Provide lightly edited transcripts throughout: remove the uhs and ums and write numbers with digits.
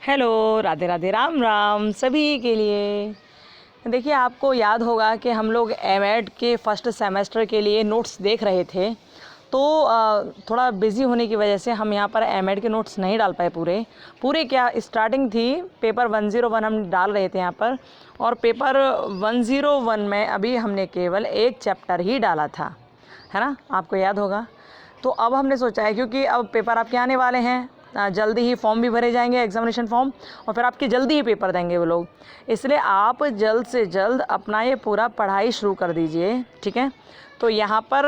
Hello, Radhe Radhe, Ram Ram सभी के लिए। देखिए, आपको याद होगा कि हम लोग एमएड के फर्स्ट सेमेस्टर के लिए नोट्स देख रहे थे। तो थोड़ा बिज़ी होने की वजह से हम यहाँ पर एमएड के नोट्स नहीं डाल पाए पूरे क्या स्टार्टिंग थी, पेपर 101 हम डाल रहे थे यहाँ पर, और पेपर 101 में अभी हमने केवल एक चैप्टर ही डाला था, है ना, आपको याद होगा। तो अब हमने सोचा है, क्योंकि अब पेपर आपके आने वाले हैं, जल्दी ही फॉर्म भी भरे जाएंगे, एग्जामिनेशन फॉर्म, और फिर आपके जल्दी ही पेपर देंगे वो लोग। इसलिए आप जल्द से जल्द अपना ये पूरा पढ़ाई शुरू कर दीजिए, ठीक है। तो यहाँ पर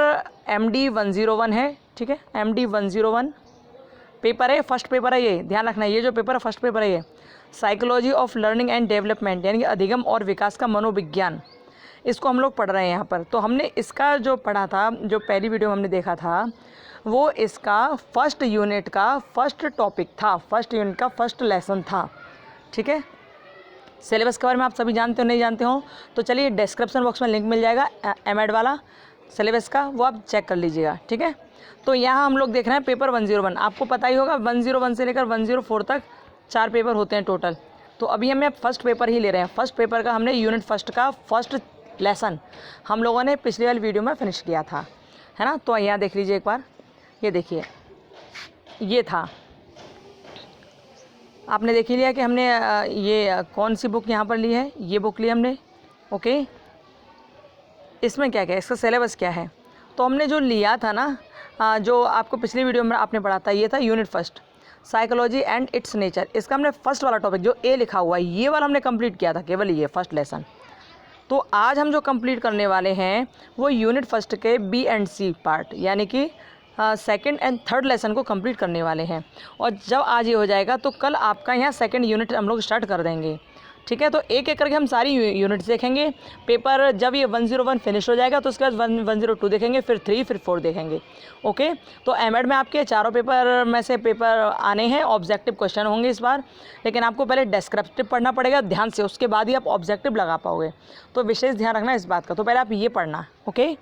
MD 101 है, ठीक है, MD 101 पेपर है, फर्स्ट पेपर है। ये ध्यान रखना, ये जो पेपर है फर्स्ट पेपर है, ये psychology of learning and development, यानी कि अधिगम और विकास का मनोविज्ञान, इसको हम लोग पढ़ रहे हैं यहाँ पर। तो हमने इसका जो पढ़ा था, जो पहली वीडियो हमने देखा था, वो इसका फर्स्ट यूनिट का फर्स्ट टॉपिक था, फर्स्ट यूनिट का फर्स्ट लेसन था, ठीक है। सिलेबस के बारे में आप सभी जानते हो नहीं जानते हो तो चलिए डिस्क्रिप्शन बॉक्स में लिंक मिल जाएगा एमएड वाला सिलेबस का, वो आप चेक कर लीजिएगा, ठीक है। तो यहाँ हम लोग देख रहे हैं पेपर 101, आपको पता ही होगा 101 से लेकर 104 तक 4 पेपर होते हैं टोटल। तो अभी हमें फर्स्ट पेपर ही ले रहे हैं। फर्स्ट पेपर का हमने यूनिट फर्स्ट का फर्स्ट लेसन हम लोगों ने पिछली वाली वीडियो में फिनिश किया था, है ना। तो यहाँ देख लीजिए एक बार, ये देखिए, ये था, आपने देख ही लिया कि हमने ये कौन सी बुक यहाँ पर ली है, ये बुक ली हमने, ओके। इसमें क्या क्या है, इसका सिलेबस क्या है, तो हमने जो लिया था ना, जो आपको पिछली वीडियो में आपने पढ़ा था, ये था unit first psychology and it's nature. इसका हमने फर्स्ट वाला टॉपिक जो ए लिखा हुआ है, ये वाला हमने कंप्लीट किया था, केवल ये फर्स्ट लेसन। तो आज हम जो कंप्लीट करने वाले हैं वो यूनिट फर्स्ट के बी एंड सी पार्ट, यानी कि सेकंड एंड थर्ड लेसन को कंप्लीट करने वाले हैं। और जब आज ये हो जाएगा तो कल आपका यहाँ सेकंड यूनिट हम लोग स्टार्ट कर देंगे, ठीक है। तो एक एक करके हम सारी यूनिट्स देखेंगे। पेपर जब ये 101 फिनिश हो जाएगा तो उसके बाद 102 देखेंगे, फिर 3, फिर 4 देखेंगे, ओके। तो एमएड में आपके चारों पेपर में से पेपर आने हैं, ऑब्जेक्टिव क्वेश्चन होंगे इस बार, लेकिन आपको पहले डिस्क्रिप्टिव पढ़ना पड़ेगा ध्यान से, उसके बाद ही आप ऑब्जेक्टिव लगा पाओगे। तो विशेष ध्यान रखना इस बात का। तो पहले आप ये पढ़ना, ओके,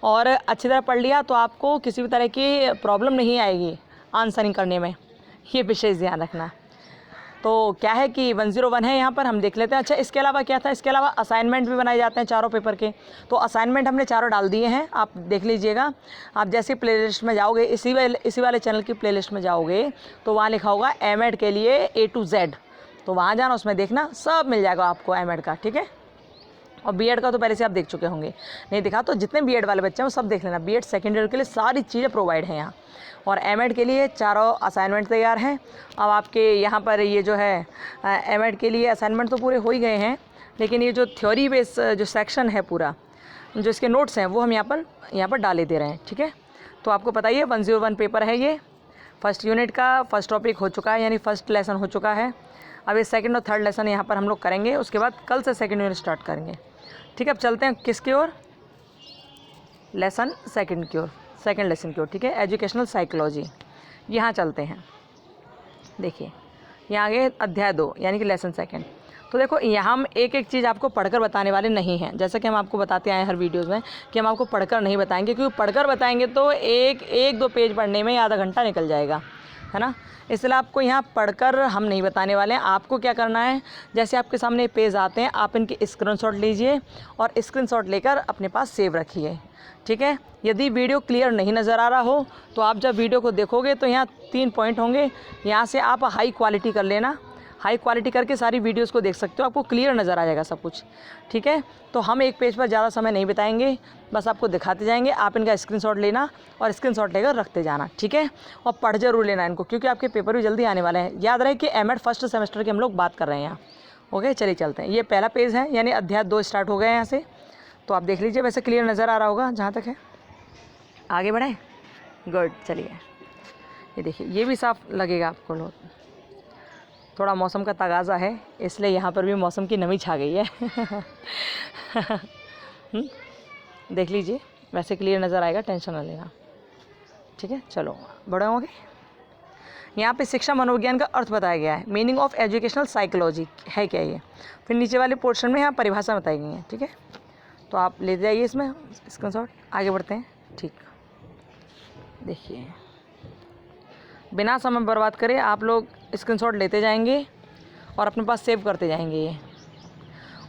और अच्छी तरह पढ़ लिया तो आपको किसी भी तरह की प्रॉब्लम नहीं आएगी आंसरिंग करने में, ये विशेष ध्यान रखना। तो क्या है कि 101 है यहाँ पर, हम देख लेते हैं। अच्छा, इसके अलावा क्या था, इसके अलावा असाइनमेंट भी बनाए जाते हैं चारों पेपर के। तो असाइनमेंट हमने चारों डाल दिए हैं, आप देख लीजिएगा। आप जैसे प्लेलिस्ट में जाओगे, इसी वाले चैनल की प्लेलिस्ट में जाओगे तो वहाँ लिखा होगा एमएड के लिए A to Z, तो वहाँ जाना, उसमें देखना, सब मिल जाएगा आपको एमएड का, ठीक है। और बीएड का तो पहले से आप देख चुके होंगे, नहीं दिखा तो जितने बीएड वाले बच्चे हैं वो सब देख लेना। बीएड सेकेंड ईयर के लिए सारी चीज़ें प्रोवाइड हैं यहाँ, और एमएड के लिए चारों असाइनमेंट तैयार हैं। अब आपके यहाँ पर ये जो है एमएड के लिए असाइनमेंट तो पूरे हो ही गए हैं, लेकिन ये जो थ्योरी बेस जो सेक्शन है पूरा, जो इसके नोट्स हैं वो हम यहाँ पर डाले दे रहे हैं, ठीक है। तो आपको पता ही है 101 पेपर है ये, फर्स्ट यूनिट का फर्स्ट टॉपिक हो चुका है, यानी फर्स्ट लेसन हो चुका है। अब ये सेकंड और थर्ड लेसन यहाँ पर हम लोग करेंगे, उसके बाद कल से सेकंड यूनिट स्टार्ट करेंगे, ठीक है। अब चलते हैं किसकी ओर, लेसन सेकंड की ओर, सेकंड लेसन की ओर, ठीक है, एजुकेशनल साइकोलॉजी। यहाँ चलते हैं, देखिए यहाँ आगे अध्याय 2 यानी कि लेसन सेकंड। तो देखो, यहाँ हम एक एक चीज़ आपको पढ़कर बताने वाले नहीं हैं, जैसा कि हम आपको बताते आए हर वीडियोज़ में कि हम आपको पढ़कर नहीं बताएंगे, क्योंकि पढ़कर बताएंगे तो एक दो पेज पढ़ने में आधा घंटा निकल जाएगा, है ना। इसलिए आपको यहाँ पढ़कर हम नहीं बताने वाले हैं। आपको क्या करना है, जैसे आपके सामने पेज आते हैं आप इनके स्क्रीनशॉट लीजिए और स्क्रीनशॉट लेकर अपने पास सेव रखिए, ठीक है। यदि वीडियो क्लियर नहीं नज़र आ रहा हो तो आप जब वीडियो को देखोगे तो यहाँ 3 पॉइंट होंगे, यहाँ से आप हाई क्वालिटी कर लेना, हाई क्वालिटी करके सारी वीडियोस को देख सकते हो, आपको क्लियर नज़र आ जाएगा सब कुछ, ठीक है। तो हम एक पेज पर ज़्यादा समय नहीं बिताएंगे, बस आपको दिखाते जाएंगे, आप इनका स्क्रीनशॉट लेना और स्क्रीनशॉट लेकर रखते जाना, ठीक है। और पढ़ जरूर लेना इनको, क्योंकि आपके पेपर भी जल्दी आने वाले हैं। याद रहे कि एमएड फर्स्ट सेमेस्टर की हम लोग बात कर रहे हैं यहाँ, ओके। चलिए चलते हैं, ये पहला पेज है, यानी अध्याय 2 स्टार्ट हो गए हैं यहाँ से। तो आप देख लीजिए, वैसे क्लियर नज़र आ रहा होगा जहाँ तक है, आगे बढ़ें, गुड। चलिए ये देखिए, ये भी साफ लगेगा आपको लोग, थोड़ा मौसम का तगाज़ा है इसलिए यहाँ पर भी मौसम की नमी छा गई है देख लीजिए, वैसे क्लियर नज़र आएगा, टेंशन ना लेना, ठीक है। चलो बड़े होंगे। यहाँ पे शिक्षा मनोविज्ञान का अर्थ बताया गया है, मीनिंग ऑफ एजुकेशनल साइकोलॉजी है क्या ये, फिर नीचे वाले पोर्शन में यहाँ परिभाषा बताई गई है, ठीक है। तो आप ले जाइए इसमें स्क्रीनशॉट, आगे बढ़ते हैं, ठीक। देखिए बिना समय बर्बाद करे आप लोग स्क्रीनशॉट लेते जाएंगे और अपने पास सेव करते जाएंगे ये।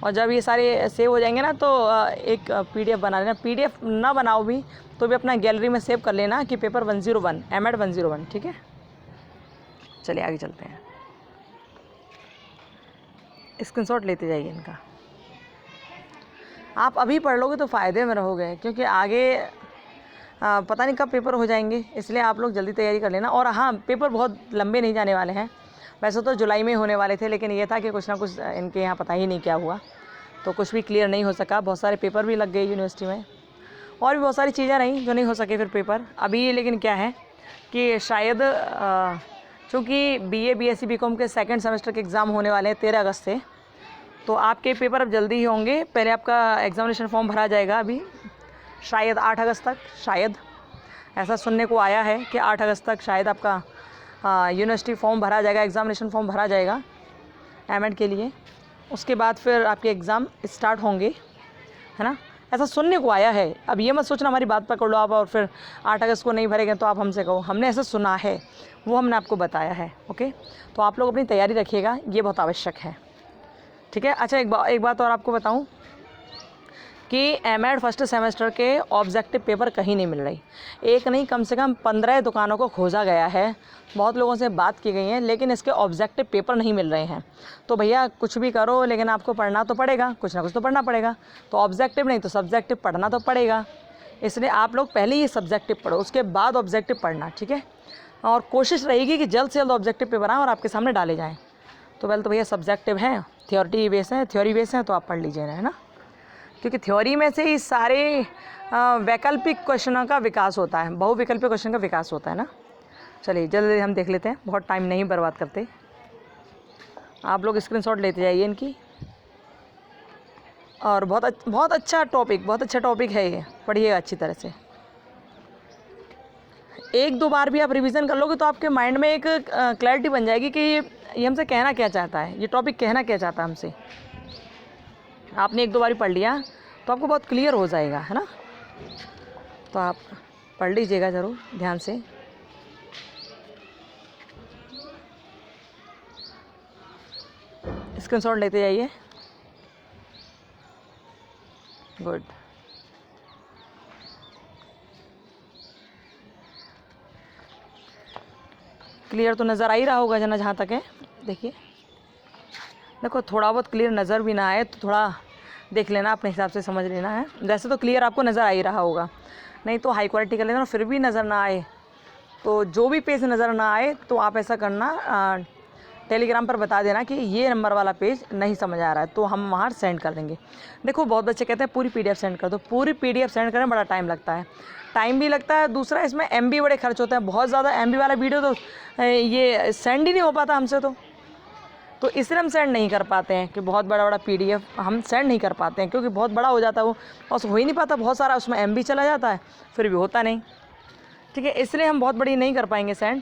और जब ये सारे सेव हो जाएंगे ना तो एक PDF बना लेना। PDF ना बनाओ भी तो भी अपना गैलरी में सेव कर लेना कि पेपर 101 MED 101, ठीक है। चलिए आगे चलते हैं। स्क्रीनशॉट लेते जाइए इनका। आप अभी पढ़ लोगे तो फ़ायदे में रहोगे, क्योंकि आगे पता नहीं कब पेपर हो जाएंगे, इसलिए आप लोग जल्दी तैयारी कर लेना। और हाँ, पेपर बहुत लंबे नहीं जाने वाले हैं। वैसे तो जुलाई में होने वाले थे, लेकिन ये था कि कुछ ना कुछ इनके यहाँ पता ही नहीं क्या हुआ, तो कुछ भी क्लियर नहीं हो सका। बहुत सारे पेपर भी लग गए यूनिवर्सिटी में, और भी बहुत सारी चीज़ें रहीं जो नहीं हो सके फिर पेपर अभी। लेकिन क्या है कि शायद चूँकि BA BSc BCom के सेकेंड सेमेस्टर के एग्ज़ाम होने वाले हैं 13 अगस्त से, तो आपके पेपर अब जल्दी ही होंगे। पहले आपका एग्ज़ामिनेशन फॉर्म भरा जाएगा अभी शायद 8 अगस्त तक, शायद ऐसा सुनने को आया है कि 8 अगस्त तक शायद आपका यूनिवर्सिटी फॉर्म भरा जाएगा, एग्ज़ामिनेशन फॉर्म भरा जाएगा MED के लिए। उसके बाद फिर आपके एग्ज़ाम स्टार्ट होंगे, है ना, ऐसा सुनने को आया है। अब ये मत सोचना हमारी बात पकड़ लो आप और फिर 8 अगस्त को नहीं भरेंगे तो आप हमसे कहो। हमने ऐसा सुना है, वो हमने आपको बताया है, ओके। तो आप लोग अपनी तैयारी रखिएगा, ये बहुत आवश्यक है, ठीक है। अच्छा, एक बात और आपको बताऊं कि MED फर्स्ट सेमेस्टर के ऑब्जेक्टिव पेपर कहीं नहीं मिल रही। एक नहीं, कम से कम 15 दुकानों को खोजा गया है, बहुत लोगों से बात की गई है, लेकिन इसके ऑब्जेक्टिव पेपर नहीं मिल रहे हैं। तो भैया कुछ भी करो, लेकिन आपको पढ़ना तो पड़ेगा, कुछ ना कुछ तो पढ़ना पड़ेगा। तो ऑब्जेक्टिव नहीं तो सब्जेक्टिव पढ़ना तो पड़ेगा, इसलिए आप लोग पहले ही सब्जेक्टिव पढ़ो, उसके बाद ऑब्जेक्टिव पढ़ना, ठीक है। और कोशिश रहेगी कि जल्द से जल्द ऑब्जेक्टिव पेपर आएँ और आपके सामने डाले जाएँ। तो पहले तो भैया सब्जेक्टिव हैं, थ्योरी बेस हैं, तो आप पढ़ लीजिए ना, है ना, क्योंकि थ्योरी में से ही सारे वैकल्पिक क्वेश्चनों का विकास होता है, बहुविकल्पिक क्वेश्चन का विकास होता है ना। चलिए जल्दी हम देख लेते हैं, बहुत टाइम नहीं बर्बाद करते। आप लोग स्क्रीनशॉट लेते जाइए इनकी। और बहुत अच्छा टॉपिक है ये, पढ़िएगा अच्छी तरह से। 1-2 बार भी आप रिवीजन कर लोगे तो आपके माइंड में एक क्लैरिटी बन जाएगी कि ये हमसे कहना क्या चाहता है, ये टॉपिक कहना क्या चाहता है हमसे। आपने 1-2 बार पढ़ लिया तो आपको बहुत क्लियर हो जाएगा, है ना। तो आप पढ़ लीजिएगा ज़रूर ध्यान से। स्क्रीनशॉट लेते जाइए। गुड। क्लियर तो नज़र आ ही रहा होगा जना, जहाँ तक है। देखिए, देखो थोड़ा बहुत क्लियर नज़र भी ना आए तो थोड़ा देख लेना, अपने हिसाब से समझ लेना है। वैसे तो क्लियर आपको नज़र आ ही रहा होगा, नहीं तो हाई क्वालिटी कर लेना। फिर भी नज़र ना आए तो जो भी पेज नज़र ना आए तो आप ऐसा करना, टेलीग्राम पर बता देना कि ये नंबर वाला पेज नहीं समझ आ रहा है, तो हम वहाँ सेंड कर देंगे। देखो बहुत बच्चे कहते हैं पूरी PDF सेंड कर दो। पूरी PDF सेंड करने में बड़ा टाइम लगता है, टाइम भी लगता है, दूसरा इसमें MB बड़े खर्च होते हैं। बहुत ज़्यादा MB वाला वीडियो तो ये सेंड ही नहीं हो पाता हमसे, तो इसलिए हम सेंड नहीं कर पाते हैं कि बहुत बड़ा PDF हम सेंड नहीं कर पाते हैं, क्योंकि बहुत बड़ा हो जाता है वो, और हो ही नहीं पाता, बहुत सारा उसमें MB चला जाता है, फिर भी होता नहीं, ठीक है। इसलिए हम बहुत बड़ी नहीं कर पाएंगे सेंड।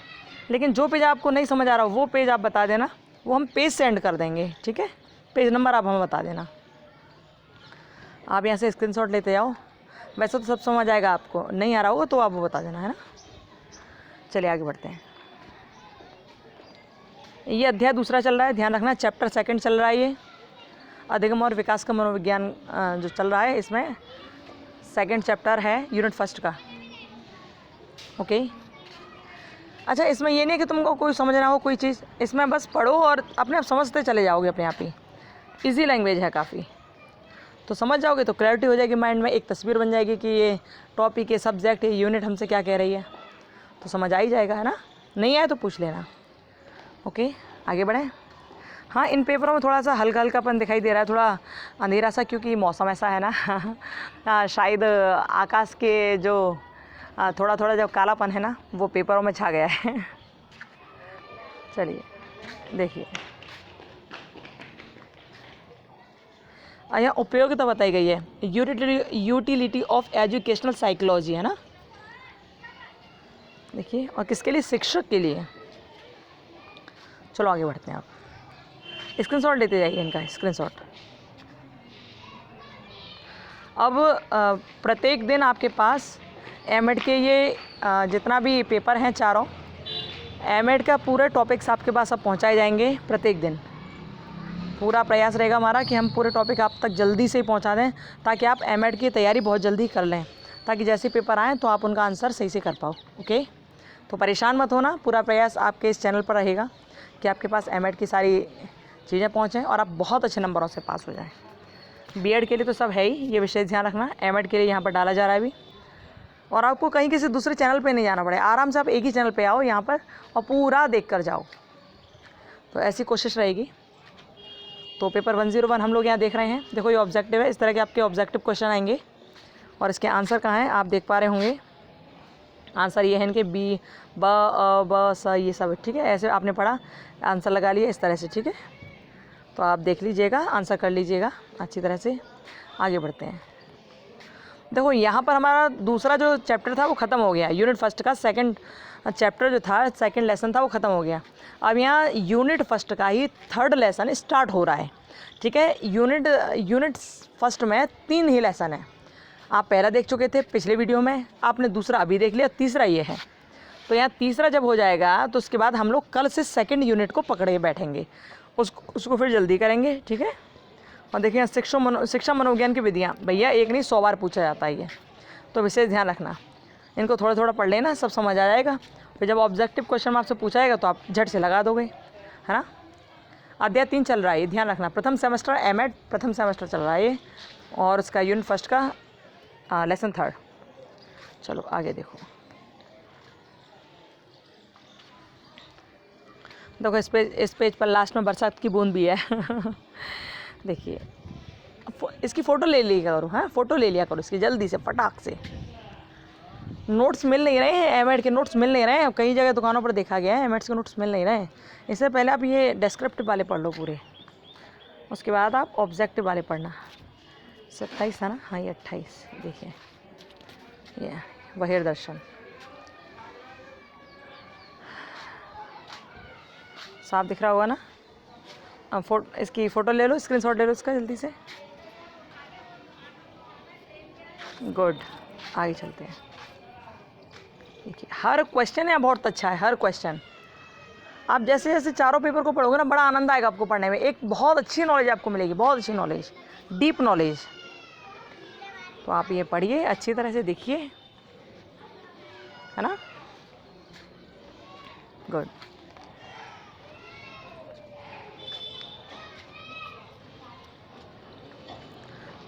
लेकिन जो पेज आपको नहीं समझ आ रहा वो पेज आप बता देना, वो हम पेज सेंड कर देंगे, ठीक है। पेज नंबर आप हमें बता देना। आप यहाँ से स्क्रीनशॉट लेते जाओ। वैसे तो सब समझ आएगा, आपको नहीं आ रहा होगा तो आप वो बता देना, है ना। चलिए आगे बढ़ते हैं। ये अध्याय दूसरा चल रहा है, ध्यान रखना। चैप्टर 2 चल रहा है ये, अधिगम और विकास का मनोविज्ञान जो चल रहा है, इसमें 2nd चैप्टर है यूनिट 1 का, ओके। अच्छा, इसमें ये नहीं कि तुमको कोई समझना हो कोई चीज़, इसमें बस पढ़ो और अपने आप समझते चले जाओगे अपने आप ही। इजी लैंग्वेज है काफ़ी, तो समझ जाओगे तो क्लैरिटी हो जाएगी माइंड में, एक तस्वीर बन जाएगी कि ये टॉपिक, ये सब्जेक्ट, ये यूनिट हमसे क्या कह रही है, तो समझ आ ही जाएगा, है ना। नहीं आए तो पूछ लेना, ओके। आगे बढ़ें। हाँ, इन पेपरों में थोड़ा सा हल्का हल्कापन दिखाई दे रहा है, थोड़ा अंधेरा सा, क्योंकि मौसम ऐसा है ना शायद आकाश के जो थोड़ा थोड़ा जो कालापन है ना, वो पेपरों में छा गया है। चलिए देखिए, यहाँ उपयोगिता बताई गई है, यूटिलिटी ऑफ एजुकेशनल साइकोलॉजी, है ना। देखिए, और किसके लिए? शिक्षक के लिए। चलो आगे बढ़ते हैं। आप स्क्रीनशॉट लेते जाइए इनका, स्क्रीनशॉट। अब प्रत्येक दिन आपके पास MED के ये जितना भी पेपर हैं चारों, MED का पूरे टॉपिक्स आपके पास अब पहुंचाए जाएंगे प्रत्येक दिन, पूरा प्रयास रहेगा हमारा कि हम पूरे टॉपिक आप तक जल्दी से ही पहुंचा दें, ताकि आप एमएड की तैयारी बहुत जल्दी कर लें, ताकि जैसे पेपर आएँ तो आप उनका आंसर सही से कर पाओ। ओके, तो परेशान मत होना, पूरा प्रयास आपके इस चैनल पर रहेगा कि आपके पास एमएड की सारी चीज़ें पहुँचें और आप बहुत अच्छे नंबरों से पास हो जाएँ। बीएड के लिए तो सब है ही, ये विशेष ध्यान रखना। एमएड के लिए यहाँ पर डाला जा रहा है अभी, और आपको कहीं किसी दूसरे चैनल पे नहीं जाना पड़े, आराम से आप एक ही चैनल पे आओ यहाँ पर और पूरा देख कर जाओ। तो ऐसी कोशिश रहेगी। तो पेपर 101 हम लोग यहाँ देख रहे हैं। देखो ये ऑब्जेक्टिव है, इस तरह के आपके ऑब्जेक्टिव क्वेश्चन आएंगे और इसके आंसर कहाँ हैं आप देख पा रहे होंगे। आंसर ये है इनके बी, ब, अ, ब, स, ये सब, ठीक है। ऐसे आपने पढ़ा, आंसर लगा लिया इस तरह से, ठीक है। तो आप देख लीजिएगा, आंसर कर लीजिएगा अच्छी तरह से। आगे बढ़ते हैं। देखो यहाँ पर हमारा दूसरा जो चैप्टर था वो ख़त्म हो गया। यूनिट फर्स्ट का सेकंड चैप्टर जो था, सेकंड लेसन था, वो ख़त्म हो गया। अब यहाँ यूनिट फर्स्ट का ही थर्ड लेसन स्टार्ट हो रहा है, ठीक है। यूनिट फर्स्ट में 3 ही लेसन है। आप पहला देख चुके थे पिछले वीडियो में, आपने दूसरा अभी देख लिया, तीसरा ये है। तो यहाँ तीसरा जब हो जाएगा तो उसके बाद हम लोग कल से सेकंड यूनिट को पकड़े बैठेंगे, उसको फिर जल्दी करेंगे, ठीक है। और देखिए शिक्षा मनोविज्ञान की विधियाँ, भैया एक नहीं 100 बार पूछा जाता है ये, तो विशेष ध्यान रखना। इनको थोड़ा थोड़ा पढ़ लेना, सब समझ आ जाएगा। फिर जब ऑब्जेक्टिव क्वेश्चन आपसे पूछा जाएगा तो आप झट से लगा दोगे, है ना। अध्याय 3 चल रहा है, ध्यान रखना। प्रथम सेमेस्टर एमएड प्रथम सेमेस्टर चल रहा है ये, और उसका यूनिट फर्स्ट का लेसन थर्ड। चलो आगे देखो। देखो इस पेज पर लास्ट में बरसात की बूंद भी है देखिए, इसकी फ़ोटो ले लिया करो, हाँ फ़ोटो ले लिया करो इसकी जल्दी से, फटाक से। नोट्स मिल नहीं रहे हैं, एमएड के नोट्स मिल नहीं रहे हैं, कई जगह दुकानों पर देखा गया है एमएड के नोट्स मिल नहीं रहे हैं। इससे पहले आप ये डिस्क्रिप्टिव वाले पढ़ लो पूरे, उसके बाद आप ऑब्जेक्टिव वाले पढ़ना। 27 था ना, हाँ ये 28। देखिए ये बहिर्दर्शन, साफ दिख रहा होगा ना। इसकी फ़ोटो ले लो, स्क्रीनशॉट ले लो इसका जल्दी से। गुड, आगे चलते हैं। देखिए हर क्वेश्चन यहाँ बहुत अच्छा है, हर क्वेश्चन। आप जैसे जैसे चारों पेपर को पढ़ोगे ना, बड़ा आनंद आएगा आपको पढ़ने में। एक बहुत अच्छी नॉलेज आपको मिलेगी, बहुत अच्छी नॉलेज, डीप नॉलेज। तो आप ये पढ़िए अच्छी तरह से, देखिए, है ना। गुड।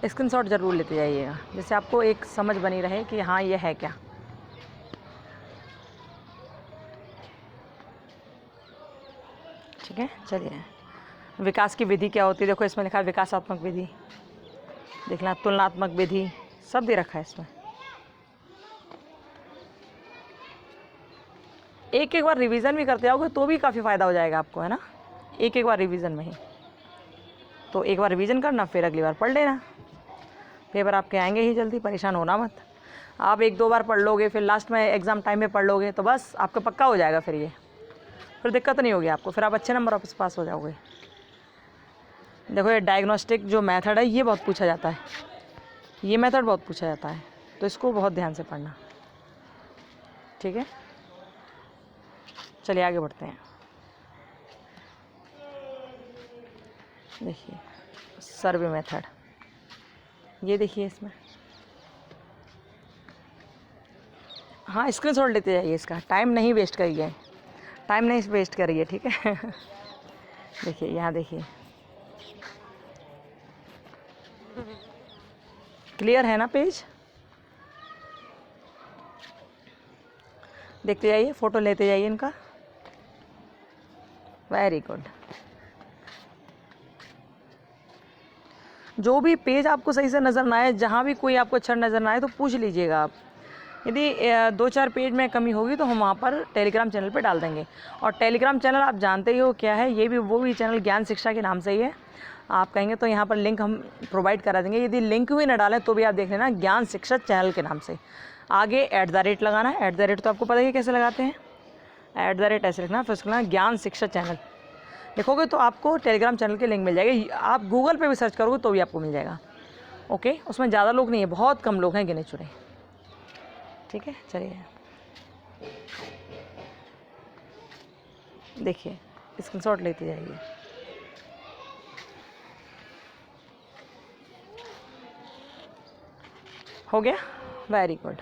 स्क्रीनशॉट ज़रूर लेते जाइएगा, जिससे आपको एक समझ बनी रहे कि हाँ ये है क्या। ठीक है, चलिए। विकास की विधि क्या होती है, देखो इसमें लिखा है विकासात्मक विधि, देखना तुलनात्मक विधि, सब दे रखा है इसमें। एक बार रिवीजन भी करते जाओगे तो भी काफ़ी फ़ायदा हो जाएगा आपको, है ना। एक बार रिवीजन में ही, तो एक बार रिवीजन करना, फिर अगली बार पढ़ लेना। पेपर आपके आएंगे ही जल्दी, परेशान होना मत। आप 1-2 बार पढ़ लोगे, फिर लास्ट में एग्ज़ाम टाइम में पढ़ लोगे, तो बस आपका पक्का हो जाएगा। फिर दिक्कत नहीं होगी आपको, फिर आप अच्छे नंबर से पास हो जाओगे। देखो ये डायग्नोस्टिक जो मेथड है ये बहुत पूछा जाता है, ये मेथड बहुत पूछा जाता है, तो इसको बहुत ध्यान से पढ़ना, ठीक है। चलिए आगे बढ़ते हैं। देखिए सर्वे मेथड, ये देखिए इसमें, हाँ स्क्रीनशॉट लेते जाइए इसका, टाइम नहीं वेस्ट करिए, टाइम नहीं वेस्ट करिए, ठीक है देखिए यहाँ देखिए, क्लियर है ना पेज। देखते जाइए, फ़ोटो लेते जाइए इनका। Very good. जो भी पेज आपको सही से नज़र ना आए, जहाँ भी कोई आपको अच्छा नज़र ना आए, तो पूछ लीजिएगा आप। यदि 2-4 पेज में कमी होगी तो हम वहाँ पर टेलीग्राम चैनल पे डाल देंगे। और टेलीग्राम चैनल आप जानते ही हो क्या है, ये भी वो भी चैनल ज्ञान शिक्षा के नाम से ही है। आप कहेंगे तो यहाँ पर लिंक हम प्रोवाइड करा देंगे, यदि लिंक भी ना डालें तो भी आप देख लेना, ज्ञान शिक्षा चैनल के नाम से। आगे @ लगाना है, @ तो आपको पता ही कैसे लगाते हैं, @ ऐसे लिखना, फिर उसको लिखना ज्ञान शिक्षा चैनल। लिखोगे तो आपको टेलीग्राम चैनल की लिंक मिल जाएगी। आप गूगल पे भी सर्च करोगे तो भी आपको मिल जाएगा, ओके। उसमें ज़्यादा लोग नहीं है, बहुत कम लोग हैं, गिने चुने, ठीक है। चलिए देखिए, स्क्रीनशॉट लेते जाइए। हो गया, वेरी गुड।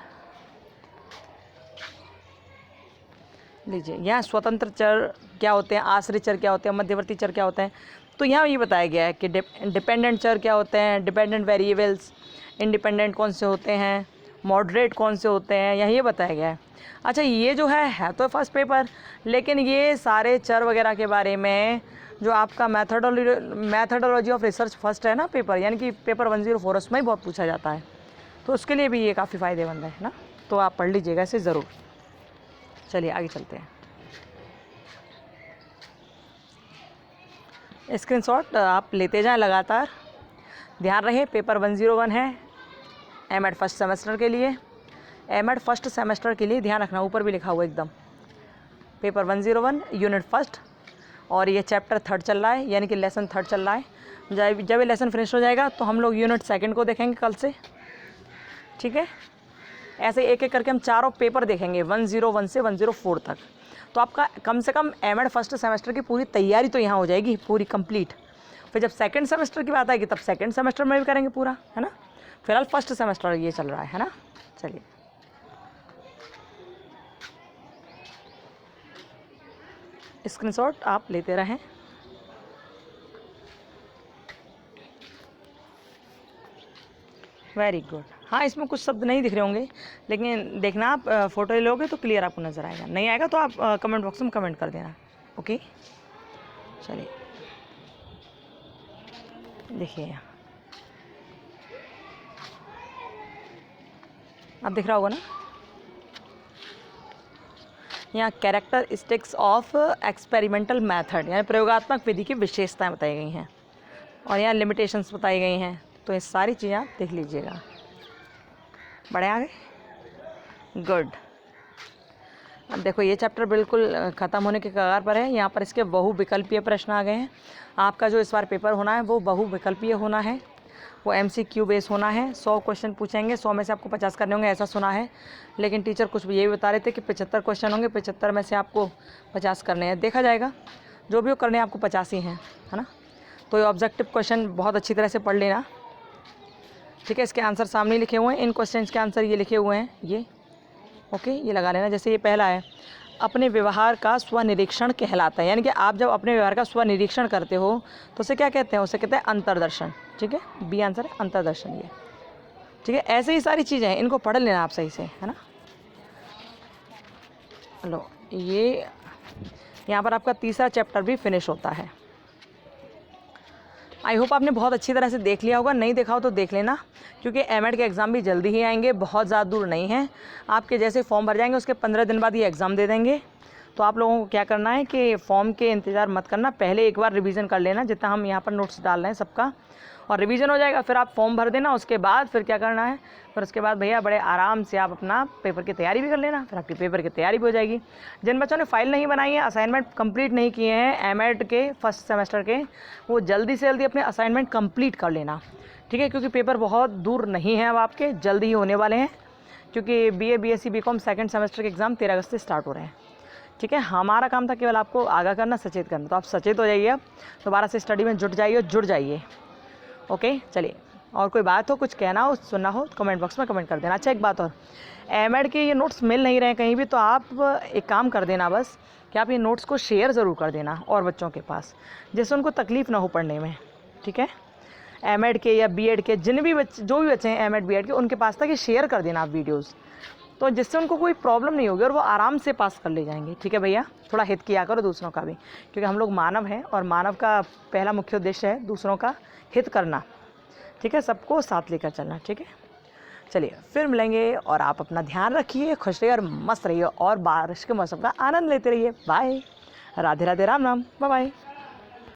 लीजिए यहाँ स्वतंत्र चर क्या होते हैं, आश्रित चर क्या होते हैं, मध्यवर्ती चर क्या होते हैं। तो यहाँ ये बताया गया है कि डिपेंडेंट चर क्या होते हैं, डिपेंडेंट वेरिएबल्स, इंडिपेंडेंट कौन से होते हैं, मॉडरेट कौन से होते हैं, यहाँ ये बताया गया है। अच्छा ये जो है तो फर्स्ट पेपर, लेकिन ये सारे चर वगैरह के बारे में जो आपका मैथडोलॉजी ऑफ रिसर्च फर्स्ट है ना पेपर, यानी कि पेपर 104 उसमें ही बहुत पूछा जाता है, तो उसके लिए भी ये काफ़ी फ़ायदेमंद है ना, तो आप पढ़ लीजिएगा इसे ज़रूर। चलिए आगे चलते हैं। स्क्रीनशॉट आप लेते जाएं लगातार। ध्यान रहे पेपर 101 है एमएड फर्स्ट सेमेस्टर के लिए, एमएड फर्स्ट सेमेस्टर के लिए ध्यान रखना, ऊपर भी लिखा हुआ एकदम पेपर 101 यूनिट फर्स्ट, और ये चैप्टर 3 चल रहा है, यानी कि लेसन 3 चल रहा है। जब ये लेसन फिनिश हो जाएगा तो हम लोग यूनिट 2 को देखेंगे कल से, ठीक है। ऐसे एक एक करके हम चारों पेपर देखेंगे 101 से 104 तक, तो आपका कम से कम एमएड फर्स्ट सेमेस्टर की पूरी तैयारी तो यहाँ हो जाएगी पूरी कंप्लीट। फिर जब सेकंड सेमेस्टर की बात आएगी तब सेकंड सेमेस्टर में भी करेंगे पूरा, है ना। फिलहाल फर्स्ट सेमेस्टर ये चल रहा है ना। चलिए स्क्रीनशॉट आप लेते रहें। Very good. हाँ इसमें कुछ शब्द नहीं दिख रहे होंगे, लेकिन देखना आप फ़ोटो लोगे तो क्लियर आपको नज़र आएगा, नहीं आएगा तो आप कमेंट बॉक्स में कमेंट कर देना, ओके। चलिए देखिए आप दिख रहा होगा ना, यहाँ कैरेक्टरिस्टिक्स ऑफ एक्सपेरिमेंटल मेथड, यानी प्रयोगात्मक विधि की विशेषताएं बताई गई हैं, और यहाँ लिमिटेशंस बताई गई हैं, तो ये सारी चीज़ें आप देख लीजिएगा। बड़े आगे, गुड। अब देखो ये चैप्टर बिल्कुल ख़त्म होने के कगार पर है। यहाँ पर इसके बहुविकल्पीय प्रश्न आ गए हैं। आपका जो इस बार पेपर होना है वो बहुविकल्पीय होना है, वो MCQ बेस होना है। 100 क्वेश्चन पूछेंगे, 100 में से आपको 50 करने होंगे, ऐसा सुना है। लेकिन टीचर कुछ ये भी बता रहे थे कि 75 क्वेश्चन होंगे, 75 में से आपको 50 करने हैं। देखा जाएगा, जो भी हो करने आपको 50 ही हैं, है ना। तो ये ऑब्जेक्टिव क्वेश्चन बहुत अच्छी तरह से पढ़ लेना, ठीक है। इसके आंसर सामने लिखे हुए हैं, इन क्वेश्चंस के आंसर ये लिखे हुए हैं, ये ओके, ये लगा लेना। जैसे ये पहला है, अपने व्यवहार का स्वनिरीक्षण कहलाता है, यानी कि आप जब अपने व्यवहार का स्वनिरीक्षण करते हो तो उसे क्या कहते हैं, उसे कहते हैं अंतर्दर्शन, ठीक है। बी आंसर है अंतर्दर्शन, ये ठीक है। ऐसे ही सारी चीज़ें हैं, इनको पढ़ लेना आप सही से, है ना। लो ये यहाँ पर आपका तीसरा चैप्टर भी फिनिश होता है। आई होप आपने बहुत अच्छी तरह से देख लिया होगा, नहीं देखा हो तो देख लेना, क्योंकि एमएड के एग्ज़ाम भी जल्दी ही आएंगे, बहुत ज़्यादा दूर नहीं है। आपके जैसे फॉर्म भर जाएंगे उसके 15 दिन बाद ये एग्ज़ाम दे देंगे। तो आप लोगों को क्या करना है कि फॉर्म के इंतज़ार मत करना, पहले एक बार रिवीजन कर लेना, जितना हम यहाँ पर नोट्स डाल रहे हैं सबका, और रिवीजन हो जाएगा फिर आप फॉर्म भर देना। उसके बाद फिर क्या करना है, फिर उसके बाद भैया बड़े आराम से आप अपना पेपर की तैयारी भी कर लेना, फिर आपकी पेपर की तैयारी भी हो जाएगी। जिन बच्चों ने फाइल नहीं बनाई है, असाइनमेंट कंप्लीट नहीं किए हैं एमएड के फर्स्ट सेमेस्टर के, वो जल्दी से जल्दी अपने असाइनमेंट कंप्लीट कर लेना, ठीक है। क्योंकि पेपर बहुत दूर नहीं है, अब आपके जल्दी ही होने वाले हैं, क्योंकि BA BSc BCom second semester के एग्ज़ाम 13 अगस्त से स्टार्ट हो रहे हैं, ठीक है। हमारा काम था केवल आपको आगाह करना, सचेत करना, तो आप सचेत हो जाइए, अब दोबारा से स्टडी में जुट जाइए, ओके। चलिए, और कोई बात हो, कुछ कहना हो, सुनना हो, कमेंट बॉक्स में कमेंट कर देना। अच्छा एक बात और, एमएड के ये नोट्स मिल नहीं रहे कहीं भी, तो आप एक काम कर देना बस, कि आप ये नोट्स को शेयर ज़रूर कर देना और बच्चों के पास, जिससे उनको तकलीफ़ ना हो पढ़ने में, ठीक है। एमएड के या बीएड के जो भी बच्चे हैं एमएड बीएड के, उनके पास तक ये शेयर कर देना आप वीडियोज़, तो जिससे उनको कोई प्रॉब्लम नहीं होगी और वो आराम से पास कर ले जाएंगे, ठीक है भैया। थोड़ा हित किया करो दूसरों का भी, क्योंकि हम लोग मानव हैं और मानव का पहला मुख्य उद्देश्य है दूसरों का हित करना, ठीक है, सबको साथ लेकर चलना, ठीक है। चलिए फिर मिलेंगे, और आप अपना ध्यान रखिए, खुश रहिए और मस्त रहिए, और बारिश के मौसम का आनंद लेते रहिए। Bye, Radhe Radhe, Ram Ram, bye bye.